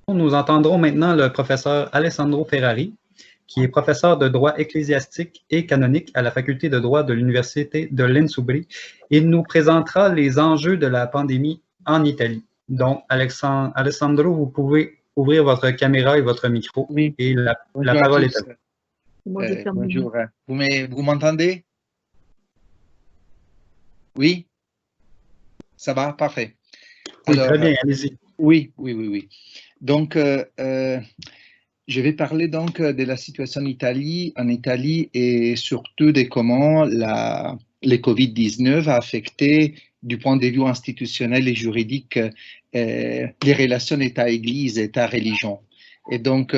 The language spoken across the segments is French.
Nous entendrons maintenant le professeur Alessandro Ferrari, qui est professeur de droit ecclésiastique et canonique à la faculté de droit de l'Université de l'Insubri. Il nous présentera les enjeux de la pandémie en Italie. Donc, Alessandro, vous pouvez ouvrir votre caméra et votre micro, Oui. et la Bonjour à parole est tous. à vous. Bonjour. Vous m'entendez? Oui? Ça va? Parfait. Oui, très bien, allez-y. Oui. Donc, je vais parler donc de la situation en Italie et surtout de comment le Covid-19 a affecté du point de vue institutionnel et juridique les relations État-Église, État-religion. Et donc,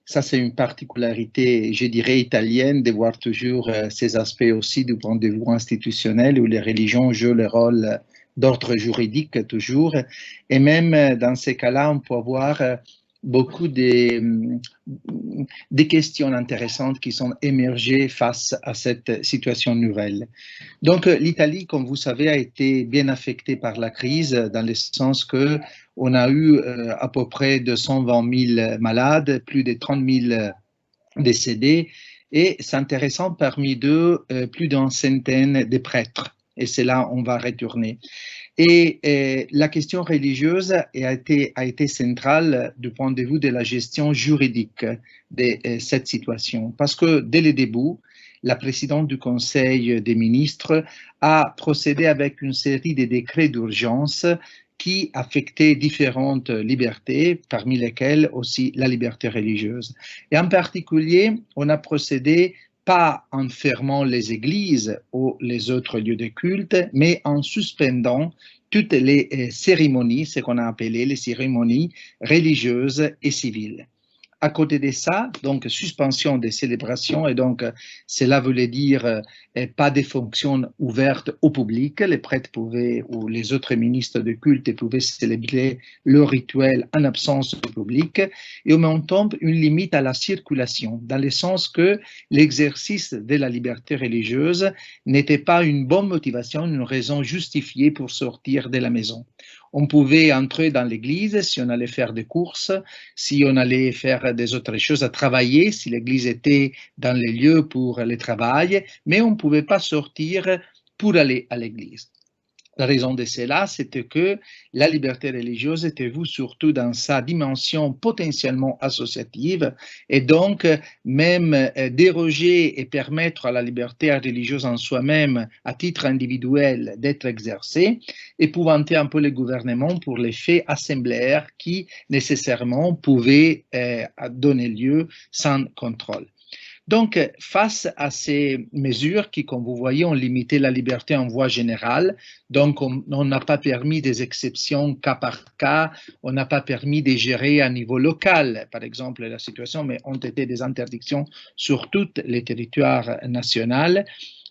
ça, c'est une particularité, je dirais, italienne, de voir toujours ces aspects aussi du point de vue institutionnel où les religions jouent le rôle d'ordre juridique toujours. Et même dans ces cas-là, on peut avoir beaucoup des questions intéressantes qui sont émergées face à cette situation nouvelle. Donc, l'Italie, comme vous savez, a été bien affectée par la crise dans le sens que on a eu à peu près 220 000 malades, plus de 30 000 décédés, et c'est intéressant, parmi eux, plus d'une centaine de prêtres. Et c'est là on va retourner. Et la question religieuse a été centrale du point de vue de la gestion juridique de cette situation. Parce que dès le début, la présidente du Conseil des ministres a procédé avec une série de décrets d'urgence qui affectaient différentes libertés, parmi lesquelles aussi la liberté religieuse. Et en particulier, on a procédé pas en fermant les églises ou les autres lieux de culte, mais en suspendant toutes les cérémonies, ce qu'on a appelé les cérémonies religieuses et civiles. À côté de ça, donc suspension des célébrations, et donc cela voulait dire pas de fonctions ouvertes au public. Les prêtres pouvaient, ou les autres ministres de culte pouvaient célébrer leur rituel en absence du public, et en même temps une limite à la circulation, dans le sens que l'exercice de la liberté religieuse n'était pas une bonne motivation, une raison justifiée pour sortir de la maison. On pouvait entrer dans l'église si on allait faire des courses, si on allait faire des autres choses, à travailler, si l'église était dans les lieux pour le travail, mais on ne pouvait pas sortir pour aller à l'église. La raison de cela, c'était que la liberté religieuse était vue surtout dans sa dimension potentiellement associative, et donc même déroger et permettre à la liberté religieuse en soi-même, à titre individuel, d'être exercée, épouvanter un peu le gouvernement pour les faits assemblaires qui nécessairement pouvaient donner lieu sans contrôle. Donc, face à ces mesures qui, comme vous voyez, ont limité la liberté en voie générale, donc on n'a pas permis des exceptions cas par cas, on n'a pas permis de gérer à niveau local, par exemple, la situation, mais ont été des interdictions sur tous les territoires nationaux.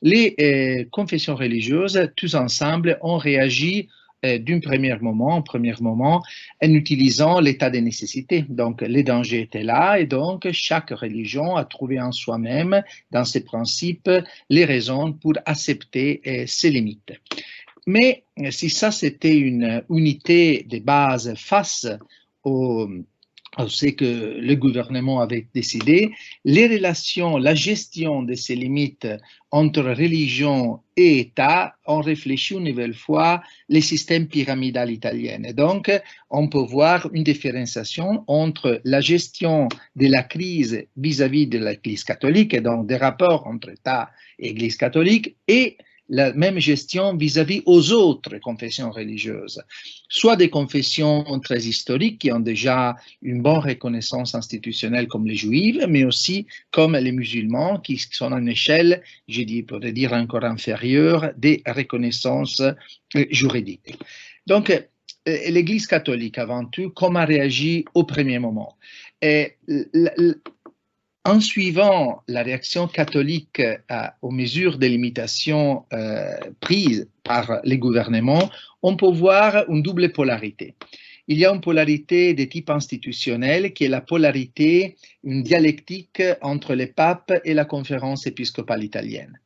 Les confessions religieuses, tous ensemble, ont réagi d'un premier moment, en utilisant l'état de nécessité. Donc, les dangers étaient là et donc chaque religion a trouvé en soi-même, dans ses principes, les raisons pour accepter ses limites. Mais si ça, c'était une unité de base face au ce que le gouvernement avait décidé, les relations, la gestion de ces limites entre religion et État ont réfléchi une nouvelle fois le système pyramidal italien. Et donc, on peut voir une différenciation entre la gestion de la crise vis-à-vis de l'Église catholique, et donc des rapports entre État et Église catholique, et la même gestion vis-à-vis aux autres confessions religieuses, soit des confessions très historiques qui ont déjà une bonne reconnaissance institutionnelle comme les juifs, mais aussi comme les musulmans qui sont à une échelle, je pourrais dire encore inférieure, des reconnaissances juridiques. Donc, l'Église catholique, avant tout, comment a réagi au premier moment? En suivant la réaction catholique aux mesures de limitation prises par les gouvernements, on peut voir une double polarité. Il y a une polarité de type institutionnel qui est la polarité une dialectique entre les papes et la conférence épiscopale italienne.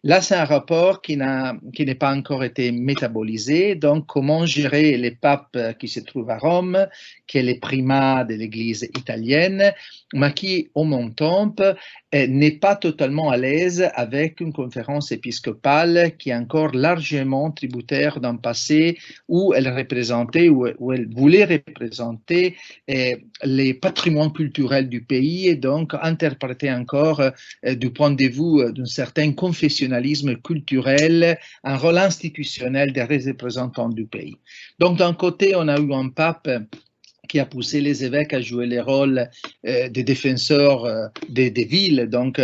Là, c'est un rapport qui n'est pas encore été métabolisé. Donc, comment gérer les papes qui se trouvent à Rome, qui est le primat de l'Église italienne, mais qui, au même temps, n'est pas totalement à l'aise avec une conférence épiscopale qui est encore largement tributaire d'un passé où elle représentait, où elle voulait représenter les patrimoines culturels du pays et donc interpréter encore du point de vue d'un certain confessionnalisme culturel, un rôle institutionnel des représentants du pays. Donc d'un côté, on a eu un pape qui a poussé les évêques à jouer les rôles des défenseurs des villes, donc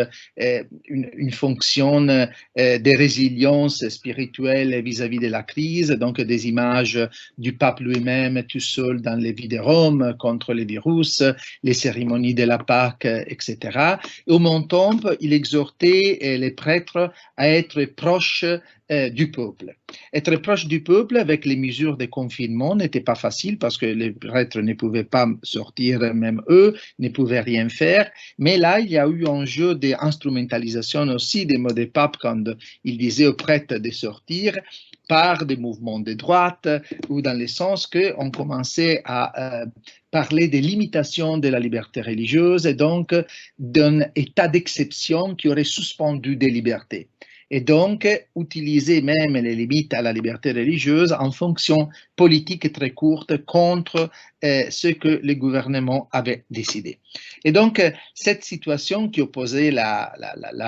une fonction de résilience spirituelle vis-à-vis de la crise, donc des images du pape lui-même tout seul dans les vies de Rome contre les virus, les cérémonies de la Pâque, etc. Et au même temps, il exhortait les prêtres à être proches du peuple. Être proche du peuple avec les mesures de confinement n'était pas facile parce que les prêtres ne pouvaient pas sortir, même eux, ne pouvaient rien faire. Mais là, il y a eu un jeu d'instrumentalisation aussi des mots des papes quand il disait aux prêtres de sortir par des mouvements de droite ou dans le sens qu'on commençait à parler des limitations de la liberté religieuse et donc d'un état d'exception qui aurait suspendu des libertés. Et donc utiliser même les limites à la liberté religieuse en fonction politique très courte contre ce que le gouvernement avait décidé. Et donc cette situation qui opposait la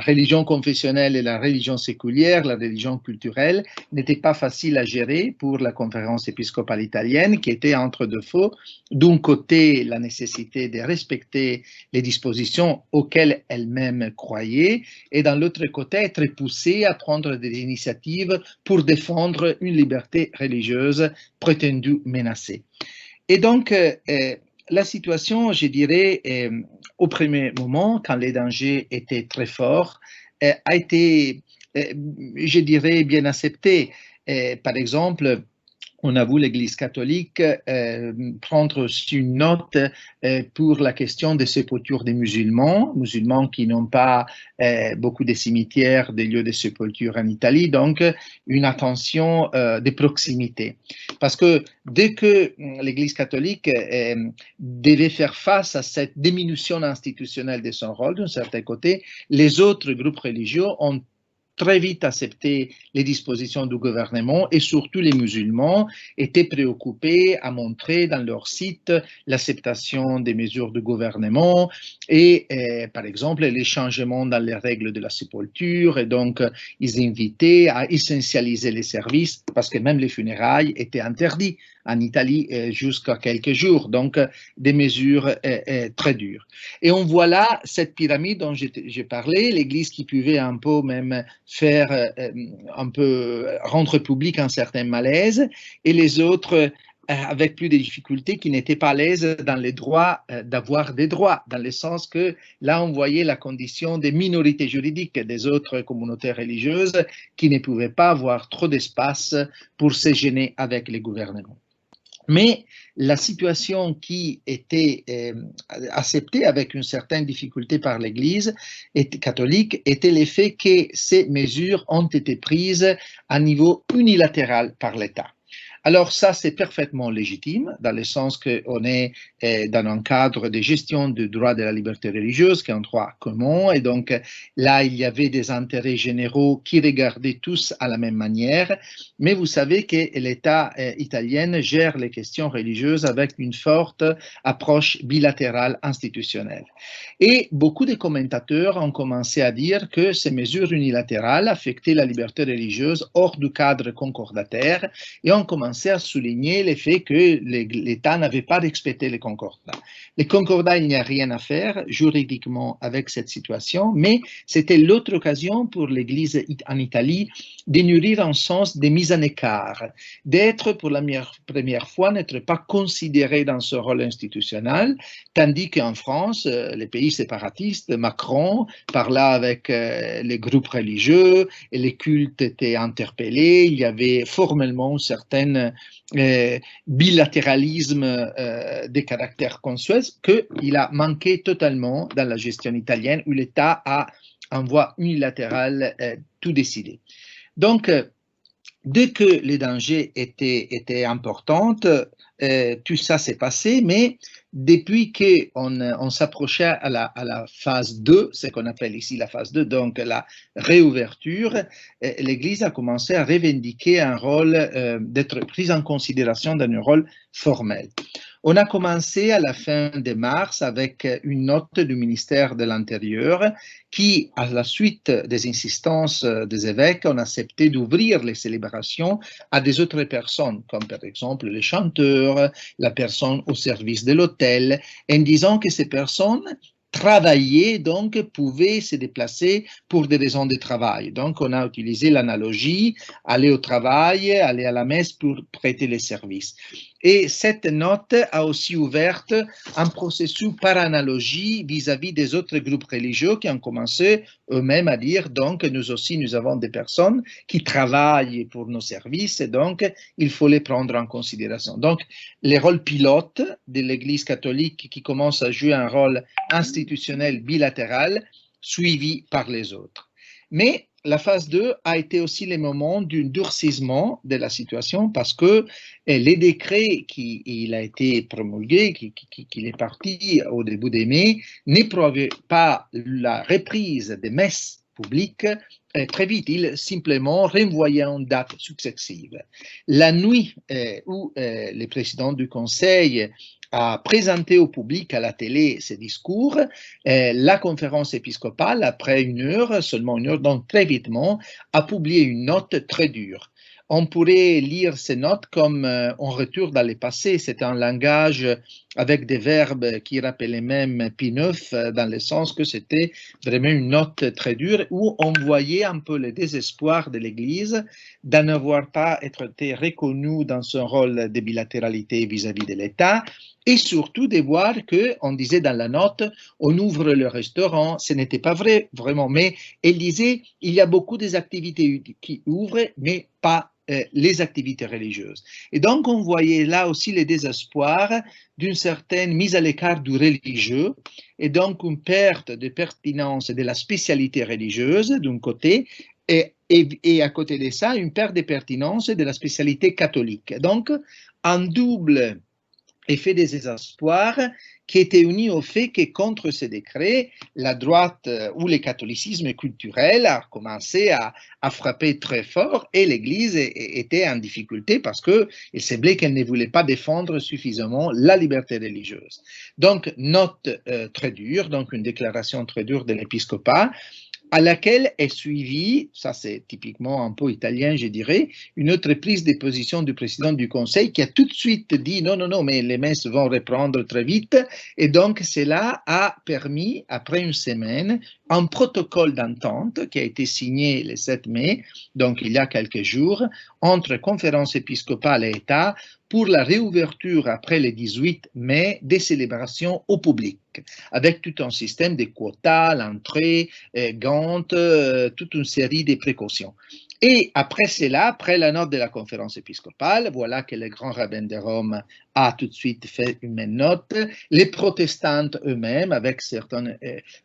religion confessionnelle et la religion séculière, la religion culturelle, n'était pas facile à gérer pour la conférence épiscopale italienne qui était entre deux feux. D'un côté, la nécessité de respecter les dispositions auxquelles elle-même croyait et d'un autre côté, être poussée à prendre des initiatives pour défendre une liberté religieuse prétendue menacée. Et donc, la situation, je dirais, au premier moment, quand les dangers étaient très forts, a été, je dirais, bien acceptée. Par exemple, on a vu l'Église catholique prendre une note pour la question des sépultures des musulmans qui n'ont pas beaucoup de cimetières, des lieux de sépulture en Italie, donc une attention de proximité. Parce que dès que l'Église catholique devait faire face à cette diminution institutionnelle de son rôle, d'un certain côté, les autres groupes religieux ont très vite accepté les dispositions du gouvernement et surtout les musulmans étaient préoccupés à montrer dans leur site l'acceptation des mesures du gouvernement et par exemple les changements dans les règles de la sépulture et donc ils invitaient à essentialiser les services parce que même les funérailles étaient interdites en Italie jusqu'à quelques jours, donc des mesures très dures. Et on voit là cette pyramide dont j'ai parlé, l'Église qui pouvait un peu même faire un peu rendre public un certain malaise et les autres avec plus de difficultés qui n'étaient pas à l'aise dans les droits d'avoir des droits, dans le sens que là on voyait la condition des minorités juridiques des autres communautés religieuses qui ne pouvaient pas avoir trop d'espace pour se gêner avec les gouvernements. Mais la situation qui était acceptée avec une certaine difficulté par l'Église catholique était le fait que ces mesures ont été prises à niveau unilatéral par l'État. Alors ça, c'est parfaitement légitime, dans le sens qu'on est dans un cadre de gestion du droit de la liberté religieuse, qui est un droit commun, et donc là, il y avait des intérêts généraux qui regardaient tous à la même manière, mais vous savez que l'État italien gère les questions religieuses avec une forte approche bilatérale institutionnelle. Et beaucoup de commentateurs ont commencé à dire que ces mesures unilatérales affectaient la liberté religieuse hors du cadre concordataire et ont commencé à souligner le fait que l'État n'avait pas respecté les concordats. Les concordats, il n'y a rien à faire juridiquement avec cette situation, mais c'était l'autre occasion pour l'Église en Italie de nourrir un sens de mise en écart, d'être pour la première fois, n'être pas considéré dans ce rôle institutionnel, tandis qu'en France, les pays séparatistes, Macron parla avec les groupes religieux et les cultes étaient interpellés, il y avait formellement une certaine certain bilatéralisme des caractères consensuels qu'il a manqué totalement dans la gestion italienne, où l'État a en voie unilatérale tout décidé. Donc, dès que les dangers étaient importants, tout ça s'est passé, mais depuis qu'on s'approchait à la phase 2, ce qu'on appelle ici la phase 2, donc la réouverture, l'Église a commencé à revendiquer un rôle, d'être prise en considération dans un rôle formel. On a commencé à la fin de mars avec une note du ministère de l'Intérieur qui, à la suite des insistances des évêques, ont accepté d'ouvrir les célébrations à des autres personnes, comme par exemple les chanteurs, la personne au service de l'hôtel, en disant que ces personnes travailler, donc, pouvaient se déplacer pour des raisons de travail. Donc, on a utilisé l'analogie, aller au travail, aller à la messe pour prêter les services. Et cette note a aussi ouvert un processus par analogie vis-à-vis des autres groupes religieux qui ont commencé eux-mêmes à dire, donc, nous aussi, nous avons des personnes qui travaillent pour nos services, et donc, il faut les prendre en considération. Donc, les rôles pilotes de l'Église catholique qui commence à jouer un rôle institutionnel bilatéral suivi par les autres. Mais la phase 2 a été aussi le moment d'un durcissement de la situation parce que les décrets qu'il a été promulgué, qu'il est parti au début de mai, ne prévoyaient pas la reprise des messes publiques très vite. Il simplement renvoyait une date successive. La nuit où le président du Conseil a présenté au public à la télé ses discours, la conférence épiscopale, après seulement une heure, donc très vitement, a publié une note très dure. On pourrait lire ces notes comme on retourne dans le passé. C'est un langage avec des verbes qui rappelaient même Pie IX, dans le sens que c'était vraiment une note très dure où on voyait un peu le désespoir de l'Église d'en avoir pas été reconnue dans son rôle de bilatéralité vis-à-vis de l'État. Et surtout de voir qu'on disait dans la note, on ouvre le restaurant, ce n'était pas vrai vraiment, mais elle disait, il y a beaucoup des activités qui ouvrent, mais pas les activités religieuses. Et donc on voyait là aussi le désespoir d'une certaine mise à l'écart du religieux, et donc une perte de pertinence de la spécialité religieuse d'un côté, et à côté de ça, une perte de pertinence de la spécialité catholique. Donc un double effet des désespoirs qui était uni au fait que contre ces décrets, la droite ou le catholicisme culturel a commencé à frapper très fort et l'Église était en difficulté parce qu'il semblait qu'elle ne voulait pas défendre suffisamment la liberté religieuse. Donc, note très dure, donc une déclaration très dure de l'épiscopat, à laquelle est suivie, ça c'est typiquement un peu italien je dirais, une autre prise de position du président du Conseil qui a tout de suite dit non, non, non, mais les messes vont reprendre très vite et donc cela a permis, après une semaine, un protocole d'entente qui a été signé le 7 mai, donc il y a quelques jours, entre conférence épiscopale et État pour la réouverture après le 18 mai des célébrations au public, avec tout un système de quotas, l'entrée, Gantt, toute une série de précautions. Et après cela, après la note de la conférence épiscopale, voilà que le grand rabbin de Rome a tout de suite fait une même note. Les protestants eux-mêmes, avec certains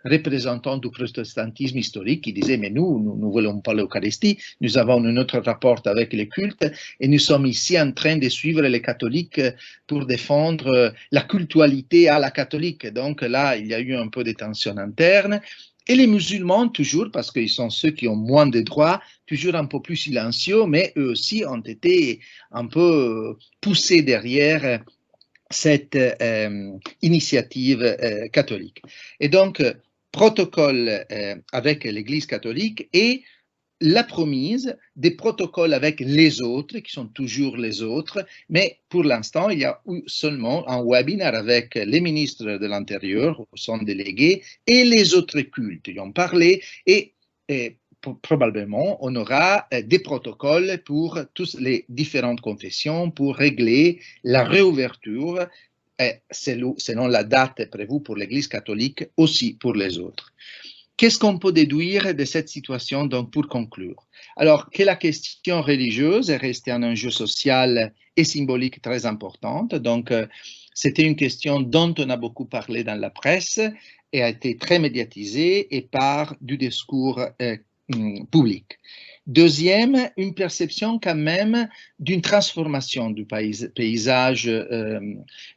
représentants du protestantisme historique, qui disaient, mais nous ne voulons pas l'Eucharistie, nous avons notre rapport avec les cultes, et nous sommes ici en train de suivre les catholiques pour défendre la cultualité à la catholique. Donc là, il y a eu un peu de tension interne. Et les musulmans, toujours, parce qu'ils sont ceux qui ont moins de droits, toujours un peu plus silencieux, mais eux aussi ont été un peu poussés derrière cette initiative catholique. Et donc, protocole avec l'Église catholique et la promise des protocoles avec les autres, qui sont toujours les autres, mais pour l'instant, il y a eu seulement un webinaire avec les ministres de l'Intérieur, son délégué, et les autres cultes. Ils ont parlé et probablement, on aura des protocoles pour toutes les différentes confessions pour régler la réouverture selon la date prévue pour l'Église catholique, aussi pour les autres. Qu'est-ce qu'on peut déduire de cette situation, donc, pour conclure? Alors, que la question religieuse est restée un enjeu social et symbolique très importante. Donc, c'était une question dont on a beaucoup parlé dans la presse et a été très médiatisée et par du discours public. Deuxième, une perception quand même d'une transformation du paysage,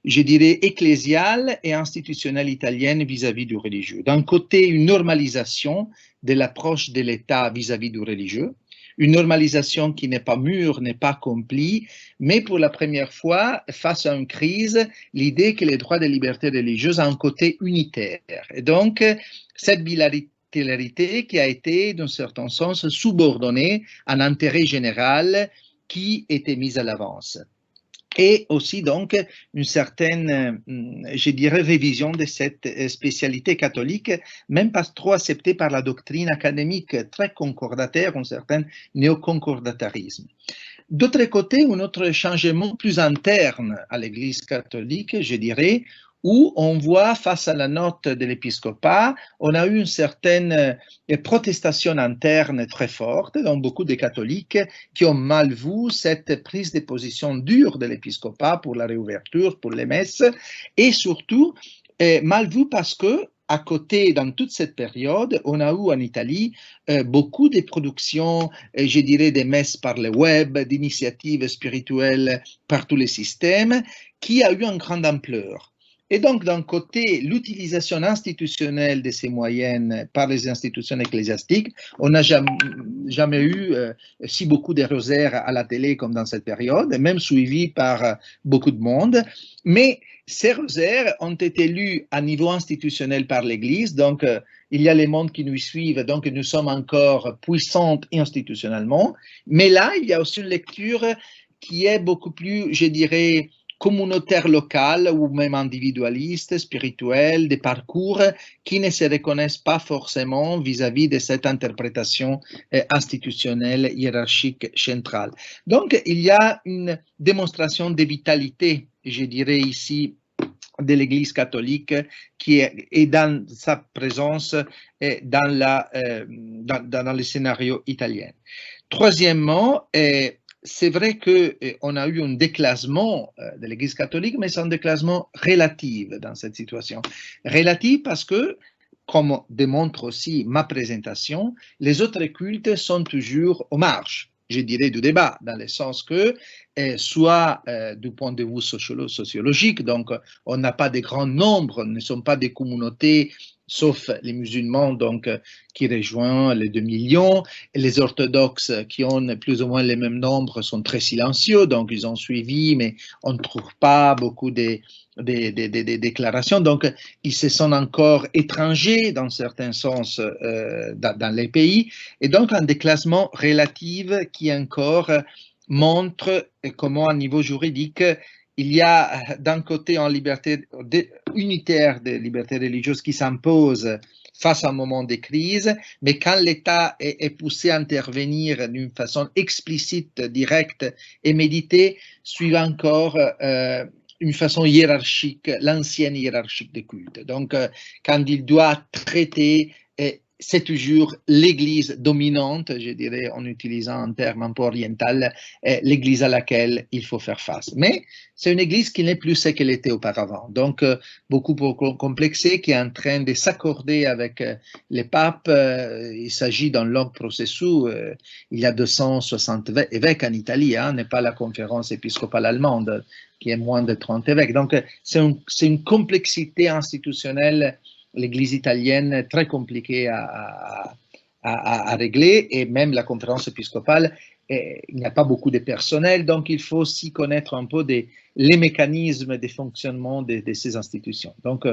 je dirais, ecclésial et institutionnel italien vis-à-vis du religieux. D'un côté, une normalisation de l'approche de l'État vis-à-vis du religieux, une normalisation qui n'est pas mûre, n'est pas accomplie, mais pour la première fois, face à une crise, l'idée que les droits de liberté religieuse ont un côté unitaire. Et donc, cette bilarité qui a été, d'un certain sens, subordonnée à un intérêt général qui était mis à l'avance. Et aussi, donc, une certaine, je dirais, révision de cette spécialité catholique, même pas trop acceptée par la doctrine académique, très concordataire, un certain néoconcordatarisme. D'autre côté, un autre changement plus interne à l'Église catholique, je dirais, où on voit, face à la note de l'épiscopat, on a eu une certaine protestation interne très forte dans beaucoup de catholiques qui ont mal vu cette prise de position dure de l'épiscopat pour la réouverture, pour les messes, et surtout mal vu parce que, à côté, dans toute cette période, on a eu en Italie beaucoup de productions, je dirais, des messes par le web, d'initiatives spirituelles par tous les systèmes, qui a eu une grande ampleur. Et donc, d'un côté, l'utilisation institutionnelle de ces moyens par les institutions ecclésiastiques, on n'a jamais eu si beaucoup de rosaires à la télé comme dans cette période, même suivis par beaucoup de monde. Mais ces rosaires ont été lus à niveau institutionnel par l'Église, donc il y a les mondes qui nous suivent, donc nous sommes encore puissantes institutionnellement. Mais là, il y a aussi une lecture qui est beaucoup plus, je dirais, communautaire local ou même individualiste, spirituel, des parcours qui ne se reconnaissent pas forcément vis-à-vis de cette interprétation institutionnelle, hiérarchique, centrale. Donc, il y a une démonstration de vitalité, je dirais ici, de l'Église catholique qui est dans sa présence dans le scénario italien. Troisièmement, c'est vrai qu'on a eu un déclassement de l'Église catholique, mais c'est un déclassement relatif dans cette situation. Relatif parce que, comme démontre aussi ma présentation, les autres cultes sont toujours aux marges, je dirais, du débat, dans le sens que, soit du point de vue sociologique, donc on n'a pas de grands nombres, ne sont pas des communautés, sauf les musulmans, donc, qui rejoignent les 2 millions, et les orthodoxes qui ont plus ou moins les mêmes nombres sont très silencieux, donc ils ont suivi, mais on ne trouve pas beaucoup de déclarations, donc ils se sont encore étrangers dans certains sens dans les pays, et donc un déclassement relatif qui encore montre comment, à niveau juridique, il y a d'un côté une liberté unitaire de liberté religieuse qui s'impose face à un moment de crise, mais quand l'État est poussé à intervenir d'une façon explicite, directe et méditée, suit encore une façon hiérarchique, l'ancienne hiérarchique des cultes. Donc, quand il doit traiter, c'est toujours l'Église dominante, je dirais, en utilisant un terme un peu oriental, l'Église à laquelle il faut faire face. Mais c'est une Église qui n'est plus ce qu'elle était auparavant, donc beaucoup plus complexée, qui est en train de s'accorder avec les papes. Il s'agit d'un long processus. Il y a 260 évêques en Italie, n'est pas la conférence épiscopale allemande, qui est moins de 30 évêques. Donc, c'est une complexité institutionnelle, l'Église italienne, très compliquée à régler, et même la conférence épiscopale, il n'y a pas beaucoup de personnel, donc il faut aussi connaître un peu les mécanismes de fonctionnement de ces institutions. Donc,